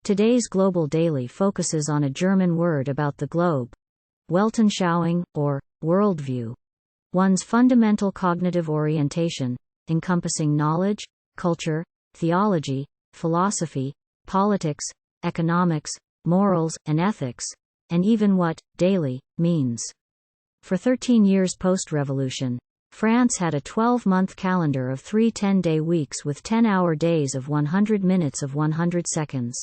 Today's Global Daily focuses on a German word about the globe, weltanschauung, or worldview. One's fundamental cognitive orientation, encompassing knowledge, culture, theology, philosophy, politics, economics, morals, and ethics, and even what daily means. For 13 years post-revolution, France had a 12-month calendar of 3 10-day weeks with 10-hour days of 100 minutes of 100 seconds.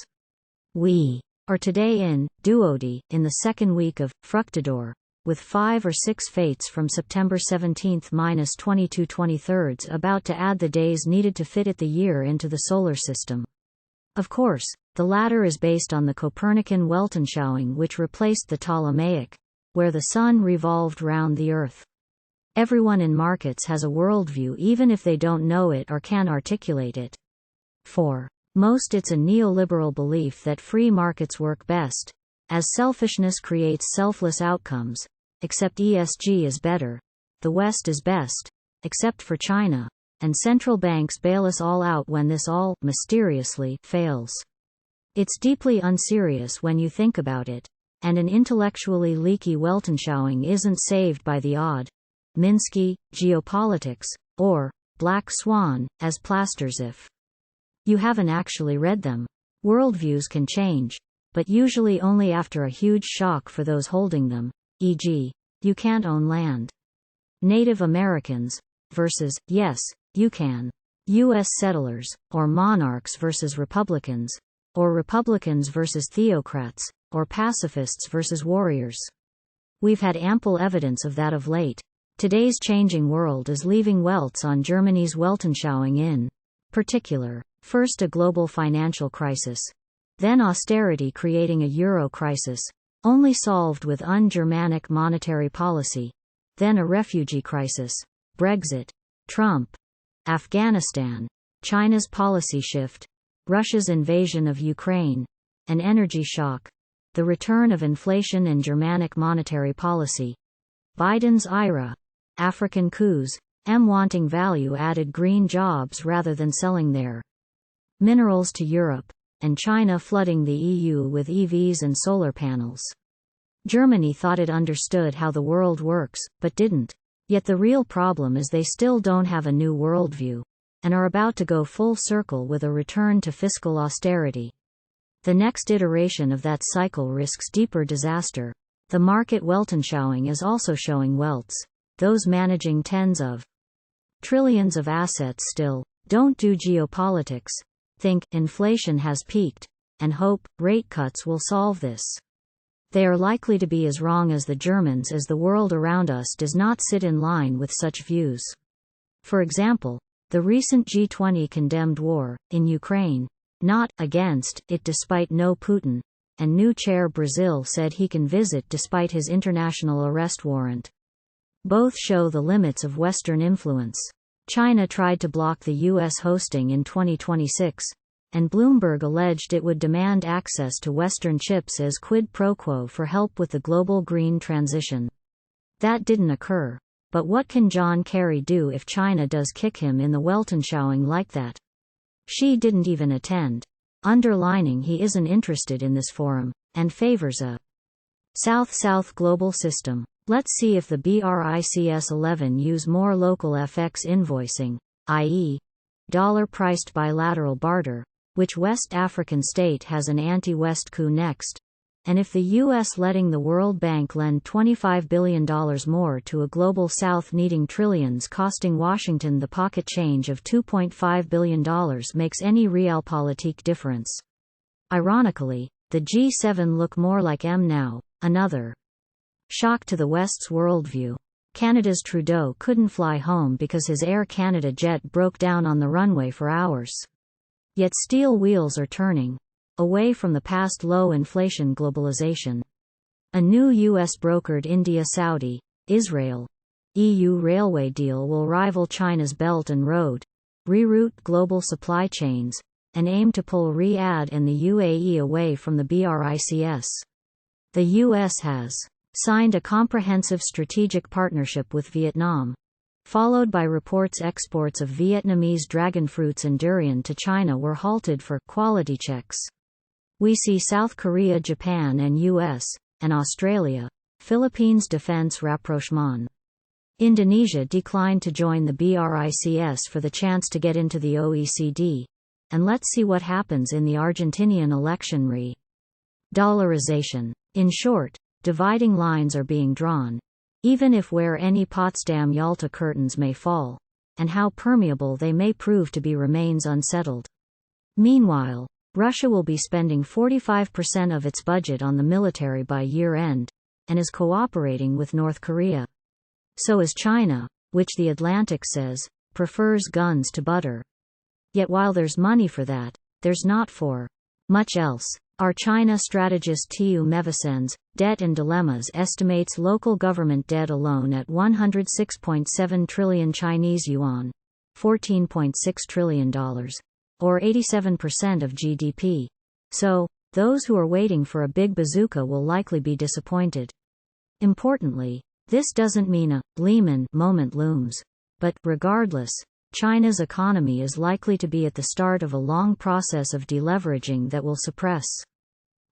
We are today in Duodi, in the second week of Fructidor, with 5 or 6 FÄ'tes from September 17th-22/23 about to add the days needed to fit it the year into the solar system. Of course, the latter is based on the Copernican weltanschauung, which replaced the Ptolemaic, where the sun revolved round the earth. Everyone in markets has a worldview even if they don't know it or can articulate it. For most, it's a neoliberal belief that free markets work best, as selfishness creates selfless outcomes, except ESG is better, the West is best, except for China, and central banks bail us all out when this all, mysteriously, fails. It's deeply unserious when you think about it, and an intellectually leaky weltanschauung isn't saved by the odd Minsky, geopolitics, or black swan, as plasters if you haven't actually read them. Worldviews can change, but usually only after a huge shock for those holding them, e.g., you can't own land. Native Americans versus, yes, you can. U.S. settlers, or monarchs versus Republicans, or Republicans versus theocrats, or pacifists versus warriors. We've had ample evidence of that of late. Today's changing world is leaving welts on Germany's weltanschauung in particular. First a global financial crisis. Then austerity creating a euro crisis, only solved with un-Germanic monetary policy. Then a refugee crisis. Brexit. Trump. Afghanistan. China's policy shift. Russia's invasion of Ukraine. An energy shock. The return of inflation and Germanic monetary policy. Biden's IRA. African coups. Wanting value-added green jobs rather than selling their minerals to Europe, and China flooding the EU with EVs and solar panels. Germany thought it understood how the world works, but didn't. Yet the real problem is they still don't have a new worldview, and are about to go full circle with a return to fiscal austerity. The next iteration of that cycle risks deeper disaster. The market weltanschauung is also showing welts. Those managing tens of trillions of assets still don't do geopolitics, think inflation has peaked, and hope rate cuts will solve this. They are likely to be as wrong as the Germans, as the world around us does not sit in line with such views. For example, the recent G20 condemned war in Ukraine, not against it despite no Putin, and new chair Brazil said he can visit despite his international arrest warrant. Both show the limits of Western influence. China tried to block the U.S. hosting in 2026, and Bloomberg alleged it would demand access to Western chips as quid pro quo for help with the global green transition. That didn't occur. But what can John Kerry do if China does kick him in the weltanschauung like that? Xi didn't even attend, underlining he isn't interested in this forum, and favors a South-South global system. Let's see if the BRICS 11 use more local FX invoicing, i.e., dollar-priced bilateral barter, which West African state has an anti-West coup next, and if the U.S. letting the World Bank lend $25 billion more to a global South needing trillions costing Washington the pocket change of $2.5 billion makes any realpolitik difference. Ironically, the G7 look more like M now. Another shock to the West's worldview. Canada's Trudeau couldn't fly home because his Air Canada jet broke down on the runway for hours. Yet steel wheels are turning away from the past low-inflation globalization. A new U.S.-brokered India-Saudi, Israel, EU railway deal will rival China's Belt and Road, reroute global supply chains, and aim to pull Riyadh and the UAE away from the BRICS. The U.S. has signed a comprehensive strategic partnership with Vietnam, followed by reports exports of Vietnamese dragon fruits and durian to China were halted for quality checks. We see South Korea, Japan and US, and Australia, Philippines defense rapprochement. Indonesia declined to join the BRICS for the chance to get into the OECD. And let's see what happens in the Argentinian election dollarization. In short, dividing lines are being drawn. Even if where any Potsdam Yalta curtains may fall, and how permeable they may prove to be remains unsettled. Meanwhile, Russia will be spending 45% of its budget on the military by year-end, and is cooperating with North Korea. So is China, which The Atlantic says, prefers guns to butter. Yet while there's money for that, there's not for much else. Our China strategist Tu Mevasen's Debt and Dilemmas estimates local government debt alone at 106.7 trillion Chinese yuan, $14.6 trillion, or 87% of GDP. So, those who are waiting for a big bazooka will likely be disappointed. Importantly, this doesn't mean a Lehman moment looms. But, regardless, China's economy is likely to be at the start of a long process of deleveraging that will suppress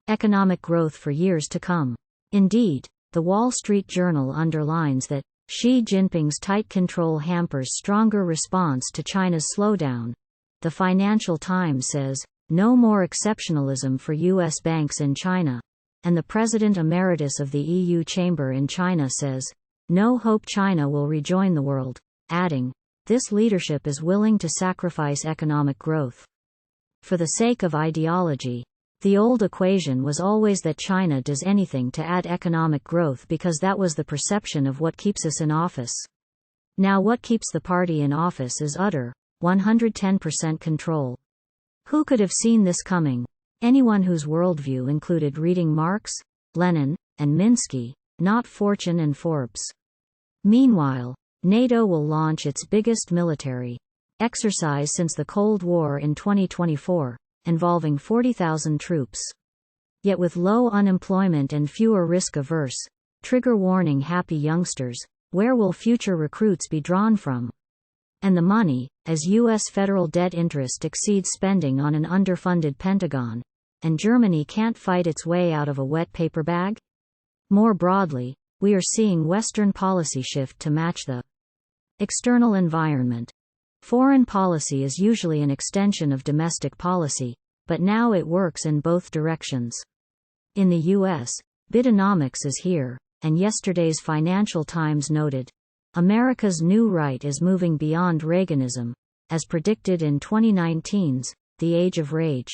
economic growth for years to come. Indeed, the Wall Street Journal underlines that Xi Jinping's tight control hampers stronger response to China's slowdown. The Financial Times says, no more exceptionalism for U.S. banks in China. And the President Emeritus of the EU Chamber in China says, no hope China will rejoin the world, adding, this leadership is willing to sacrifice economic growth for the sake of ideology. The old equation was always that China does anything to add economic growth because that was the perception of what keeps us in office. Now what keeps the party in office is utter, 110% control. Who could have seen this coming? Anyone whose worldview included reading Marx, Lenin, and Minsky, not Fortune and Forbes. Meanwhile, NATO will launch its biggest military exercise since the Cold War in 2024, involving 40,000 troops. Yet with low unemployment and fewer risk-averse, trigger warning happy youngsters, where will future recruits be drawn from? And the money, as U.S. federal debt interest exceeds spending on an underfunded Pentagon, and Germany can't fight its way out of a wet paper bag? More broadly, we are seeing Western policy shift to match the external environment. Foreign policy is usually an extension of domestic policy, but now it works in both directions. In the U.S., Bidenomics is here, and yesterday's Financial Times noted, America's new right is moving beyond Reaganism, as predicted in 2019's The Age of Rage.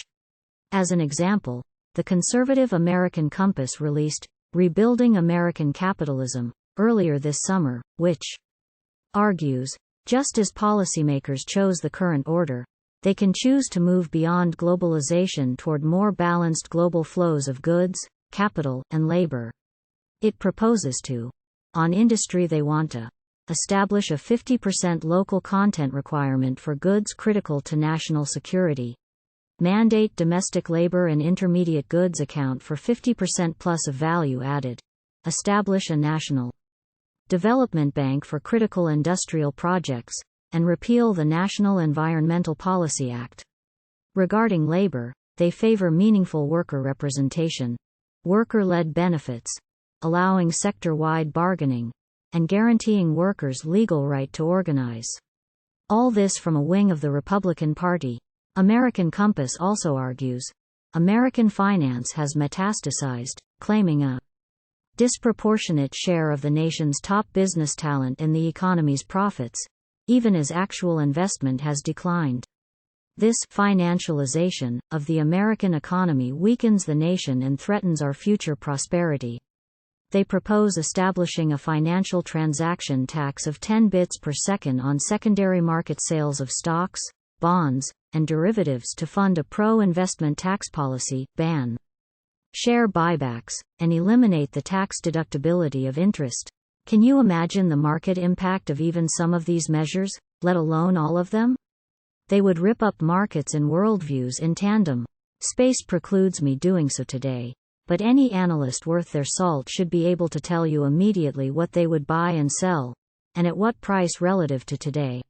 As an example, the conservative American Compass released Rebuilding American Capitalism earlier this summer, which argues, just as policymakers chose the current order, they can choose to move beyond globalization toward more balanced global flows of goods, capital, and labor. It proposes to, on industry they want to, establish a 50% local content requirement for goods critical to national security, mandate domestic labor and intermediate goods account for 50% plus of value added, establish a national development bank for critical industrial projects, and repeal the National Environmental Policy Act. Regarding labor, they favor meaningful worker representation, worker-led benefits, allowing sector-wide bargaining, and guaranteeing workers' legal right to organize. All this from a wing of the Republican Party. American Compass also argues, American finance has metastasized, claiming a disproportionate share of the nation's top business talent in the economy's profits, even as actual investment has declined. This financialization of the American economy weakens the nation and threatens our future prosperity. They propose establishing a financial transaction tax of 10 bits per second on secondary market sales of stocks, bonds, and derivatives to fund a pro-investment tax policy, ban share buybacks, and eliminate the tax deductibility of interest. Can you imagine the market impact of even some of these measures, let alone all of them? They would rip up markets and worldviews in tandem. Space precludes me doing so today, but any analyst worth their salt should be able to tell you immediately what they would buy and sell, and at what price relative to today.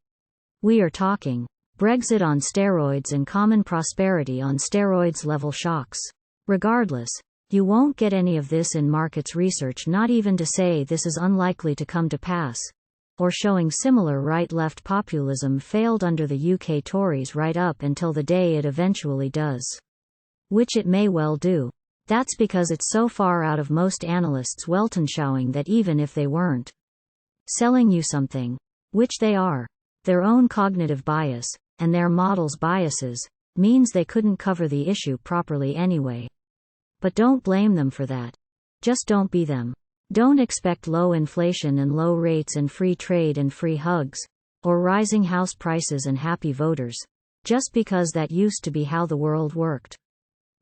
We are talking Brexit on steroids and common prosperity on steroids level shocks. Regardless, you won't get any of this in markets research, not even to say this is unlikely to come to pass, or showing similar right-left populism failed under the UK Tories right up until the day it eventually does. Which it may well do. That's because it's so far out of most analysts' weltanschauung that even if they weren't selling you something, which they are, their own cognitive bias, and their model's biases, means they couldn't cover the issue properly anyway. But don't blame them for that. Just don't be them. Don't expect low inflation and low rates and free trade and free hugs, or rising house prices and happy voters, just because that used to be how the world worked.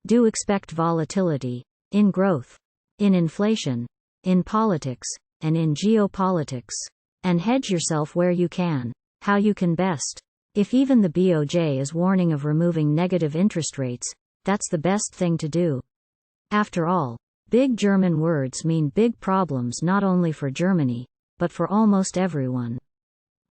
Do expect volatility, in growth, in inflation, in politics, and in geopolitics. And hedge yourself where you can, how you can best. If even the BOJ is warning of removing negative interest rates, that's the best thing to do. After all, big German words mean big problems not only for Germany, but for almost everyone.